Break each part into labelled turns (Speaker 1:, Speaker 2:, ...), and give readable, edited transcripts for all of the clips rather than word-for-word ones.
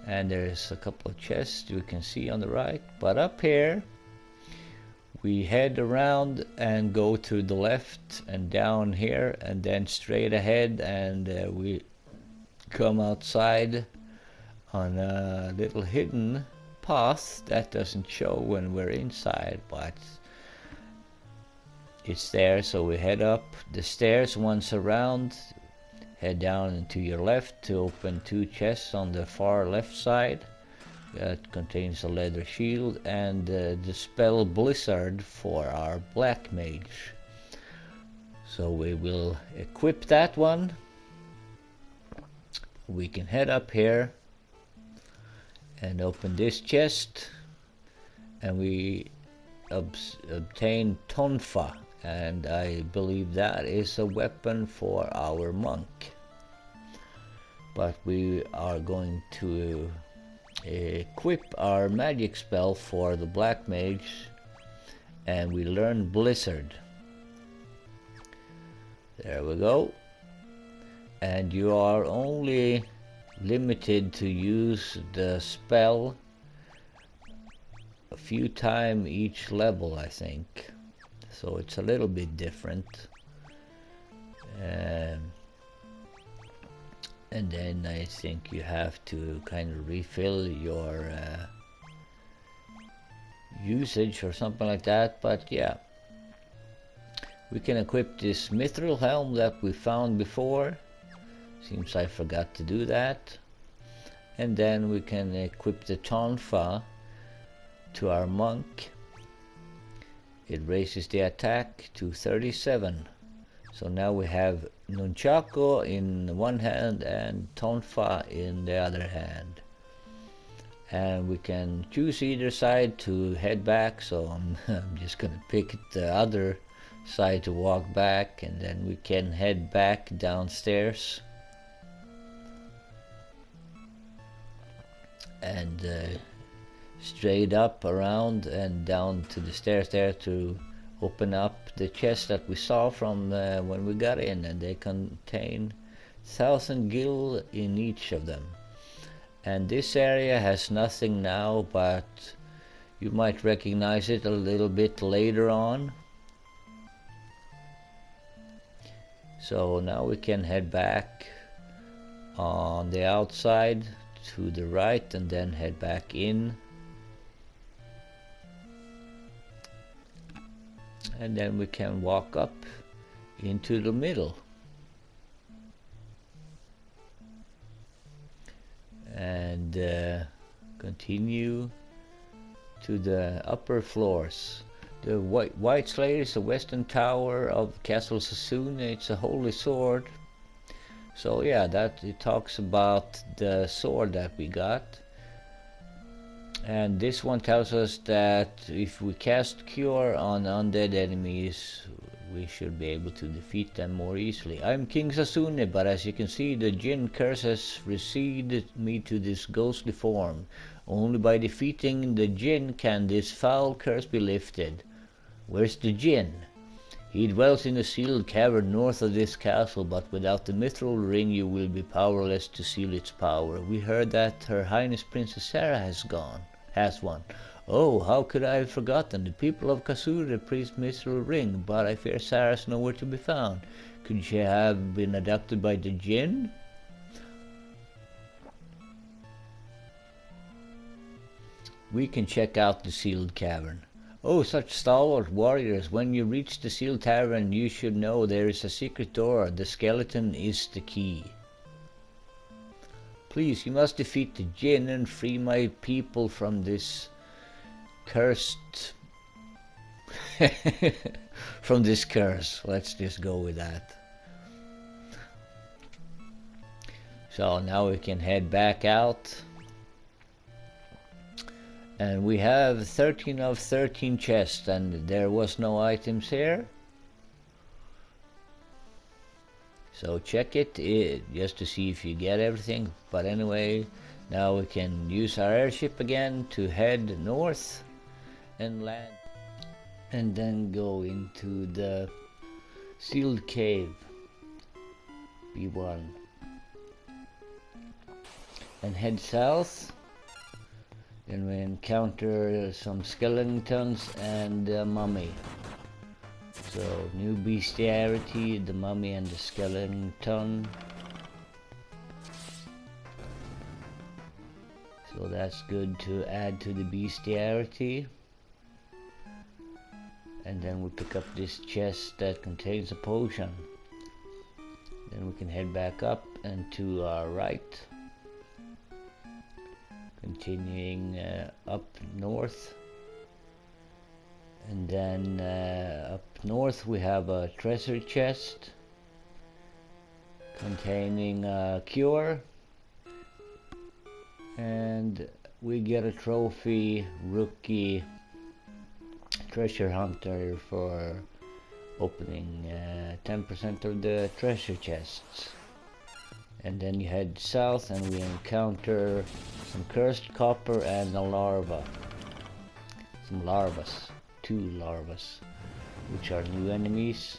Speaker 1: And there's a couple of chests you can see on the right, but up here we head around and go to the left and down here and then straight ahead, and we come outside on a little hidden path that doesn't show when we're inside, but it's there. So we head up the stairs once around, head down and to your left to open two chests on the far left side that contains a leather shield and the spell Blizzard for our black mage. So we will equip that one. We can head up here and open this chest, and we obtain Tonfa, and I believe that is a weapon for our monk. But we are going to equip our magic spell for the black mage, and we learn Blizzard. There we go. And you are only limited to use the spell a few times each level, I think. So it's a little bit different. And then I think you have to kind of refill your usage or something like that, but yeah. We can equip this mithril helm that we found before. Seems I forgot to do that. And then we can equip the Tonfa to our monk. It raises the attack to 37. So now we have Nunchaku in one hand and Tonfa in the other hand. And we can choose either side to head back, so I'm just gonna pick the other side to walk back, and then we can head back downstairs. And straight up, around, and down to the stairs there to open up the chest that we saw from when we got in, and they contain 1,000 gil in each of them. And this area has nothing now, but you might recognize it a little bit later on. So now we can head back on the outside to the right and then head back in. And then we can walk up into the middle. And continue to the upper floors. The White Slayer is the western tower of Castle Sasune. It's a holy sword. So yeah, that it talks about the sword that we got. And this one tells us that if we cast Cure on undead enemies, we should be able to defeat them more easily. I'm King Sasune, but as you can see, the Djinn curse has receded me to this ghostly form. Only by defeating the Djinn can this foul curse be lifted. Where's the Djinn? He dwells in a sealed cavern north of this castle, but without the mithril ring you will be powerless to seal its power. We heard that Her Highness Princess Sara has one. Oh, how could I have forgotten? The people of Kasura praised mithril ring, but I fear Sara's nowhere to be found. Could she have been abducted by the Djinn? We can check out the sealed cavern. Oh, such stalwart warriors, when you reach the sealed tavern, you should know there is a secret door. The skeleton is the key. Please, you must defeat the Djinn and free my people from this cursed... from this curse. Let's just go with that. So now we can head back out. And we have 13 of 13 chests, and there was no items here. So check it just to see if you get everything. But anyway, now we can use our airship again to head north and land. And then go into the sealed cave. B1. and head south. Then we encounter some skeletons and a mummy. So new bestiarity, the mummy and the skeleton. So that's good to add to the bestiarity. And then we pick up this chest that contains a potion. Then we can head back up and to our right. Continuing up north. And then up north we have a treasure chest containing a cure. And we get a trophy rookie treasure hunter for opening 10% of the treasure chests. And then you head south and we encounter some cursed copper and a larva. Some larvas. 2 larvas, which are new enemies.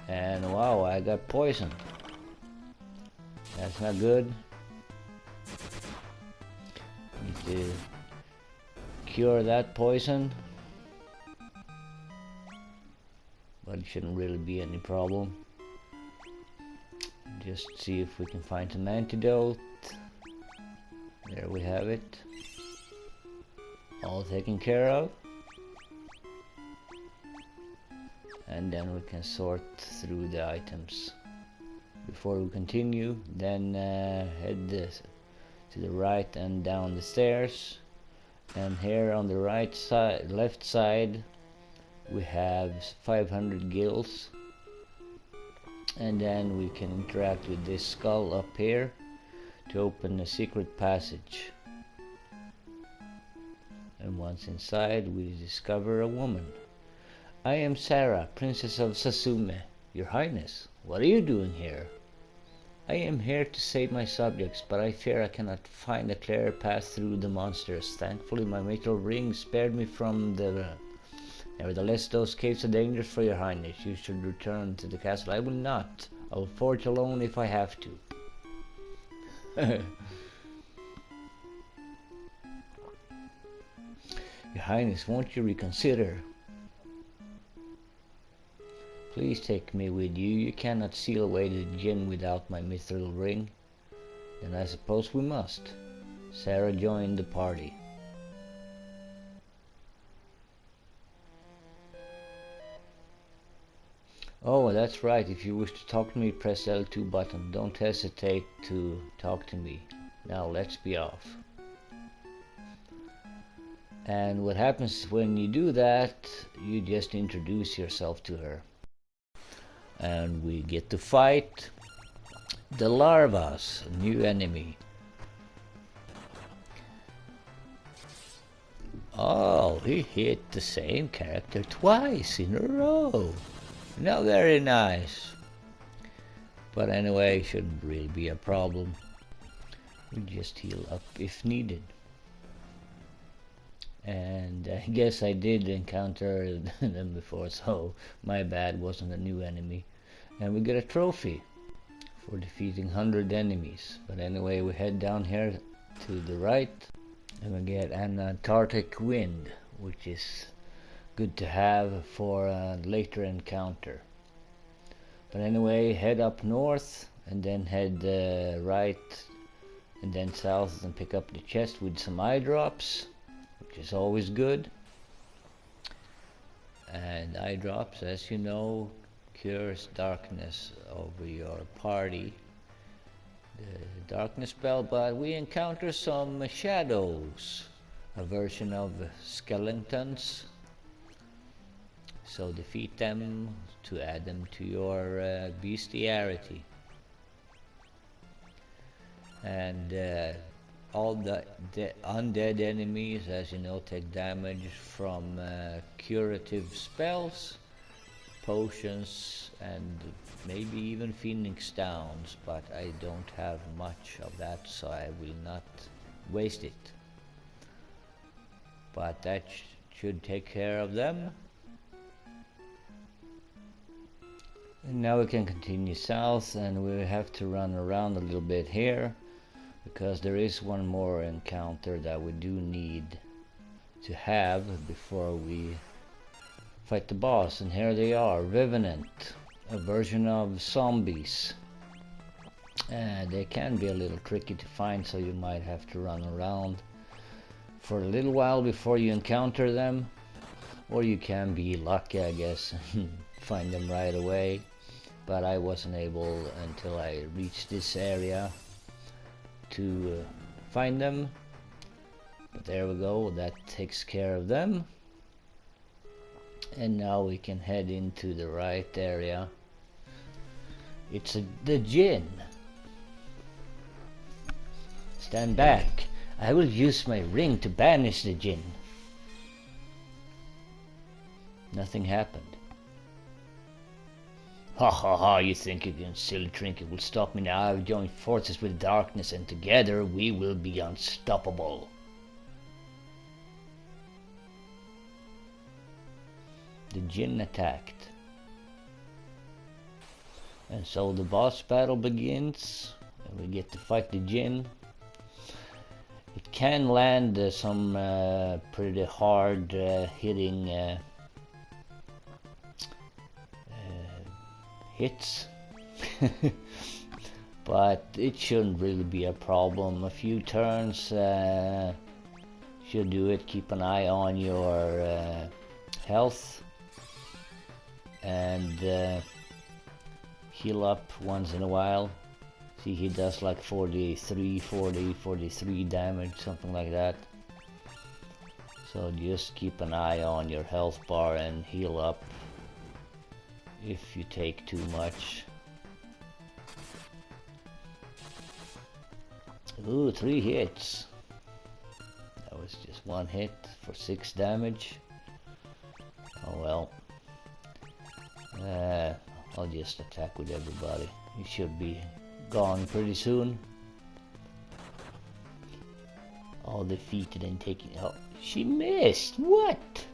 Speaker 1: And wow, I got poison. That's not good. Need to cure that poison. But it shouldn't really be any problem. Just see if we can find some antidote. There we have it. All taken care of. And then we can sort through the items. Before we continue, then head to the right and down the stairs. And here on the right side, left side, we have 500 gills. And then we can interact with this skull up here to open a secret passage. And once inside, we discover a woman. I am Sara, Princess of Sasune. Your Highness, what are you doing here? I am here to save my subjects, but I fear I cannot find a clear path through the monsters. Thankfully, my metal ring spared me from the... Nevertheless, those caves are dangerous for your Highness. You should return to the castle. I will not. I will forge alone if I have to. Your Highness, won't you reconsider? Please take me with you. You cannot seal away the Djinn without my mithril ring. Then I suppose we must. Sara joined the party. Oh, that's right. If you wish to talk to me, press L2 button. Don't hesitate to talk to me. Now let's be off. And what happens when you do that, you just introduce yourself to her. And we get to fight the larvas, a new enemy. Oh, he hit the same character twice in a row. Not very nice. But anyway, shouldn't really be a problem. We just heal up if needed. And I guess I did encounter them before, so my bad, wasn't a new enemy. And we get a trophy for defeating 100 enemies. But anyway, we head down here to the right and we get an Antarctic wind, which is good to have for a later encounter. But anyway, head up north and then head right and then south and pick up the chest with some eye drops, which is always good. And eye drops, as you know, cures darkness over your party, the darkness spell. But we encounter some shadows, a version of skeletons. So defeat them to add them to your bestiarity. And all the undead enemies, as you know, take damage from curative spells, potions, and maybe even Phoenix Downs, but I don't have much of that, so I will not waste it. But that should take care of them. And now we can continue south, and we have to run around a little bit here because there is one more encounter that we do need to have before we fight the boss, and here they are, Revenant, a version of zombies. They can be a little tricky to find, so you might have to run around for a little while before you encounter them, or you can be lucky, I guess, and find them right away. But I wasn't able until I reached this area to find them. But there we go, that takes care of them. And now we can head into the right area. It's the Djinn. Stand back. I will use my ring to banish the Djinn. Nothing happened. Ha ha ha, you think your silly trinket will stop me now? I've joined forces with darkness, and together we will be unstoppable. The Djinn attacked. And so the boss battle begins, and we get to fight the Djinn. It can land some pretty hard hitting hits, but it shouldn't really be a problem. A few turns should do it. Keep an eye on your health and heal up once in a while. See, he does like 43 damage, something like that. So just keep an eye on your health bar and heal up if you take too much. Ooh, 3 hits. That was just 1 hit for 6 damage. Oh well. I'll just attack with everybody. He should be gone pretty soon. All defeated and taking out. She missed! What?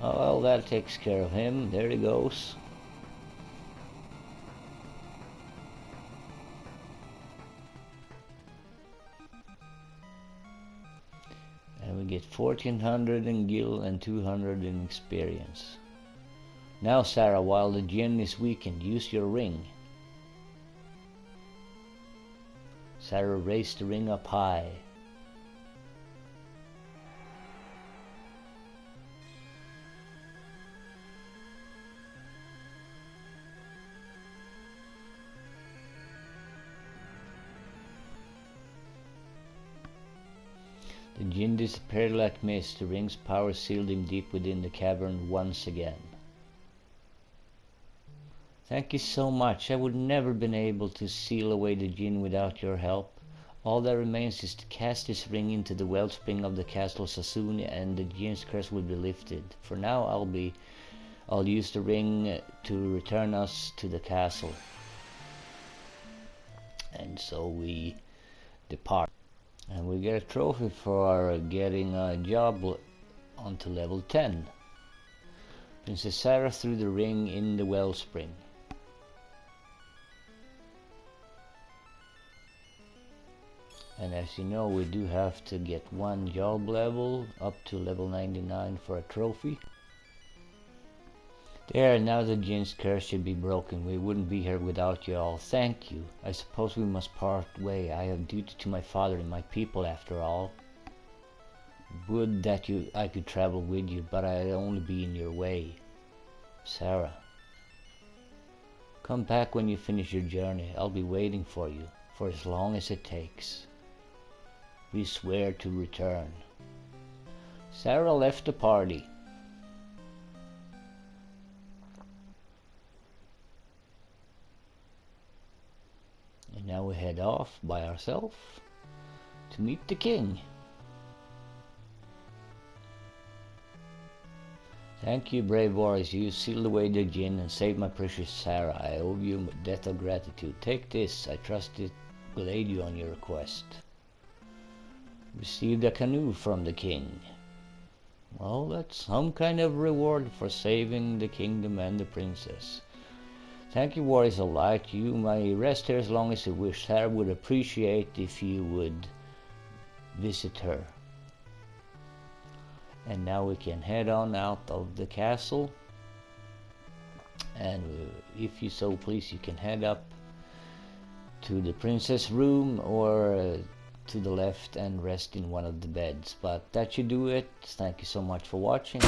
Speaker 1: Oh well, that takes care of him. There he goes. And we get 1400 in gil and 200 in experience. Now Sara, while the Djinn is weakened, use your ring. Sara raised the ring up high. The Djinn disappeared like mist. The ring's power sealed him deep within the cavern once again. Thank you so much. I would never been able to seal away the Djinn without your help. All that remains is to cast this ring into the wellspring of the castle Sasune, and the Djinn's curse will be lifted. For now, I'll use the ring to return us to the castle. And so we depart. And we get a trophy for getting a job onto level 10. Princess Sara threw the ring in the wellspring. And as you know, we do have to get 1 job level up to level 99 for a trophy. There, now the Djinn's curse should be broken. We wouldn't be here without you all. Thank you. I suppose we must part way. I have duty to my father and my people after all. Would that I could travel with you, but I'd only be in your way. Sara. Come back when you finish your journey. I'll be waiting for you, for as long as it takes. We swear to return. Sara left the party. And now we head off by ourselves to meet the king. Thank you, brave warriors. You sealed away the Djinn and saved my precious Sara. I owe you a debt of gratitude. Take this. I trust it will aid you on your quest. Received a canoe from the king. Well, that's some kind of reward for saving the kingdom and the princess. Thank you, Warriors of Light. You may rest here as long as you wish. Sara would appreciate if you would visit her. And now we can head on out of the castle. And if you so please, you can head up to the princess room or to the left and rest in one of the beds. But that should do it. Thank you so much for watching.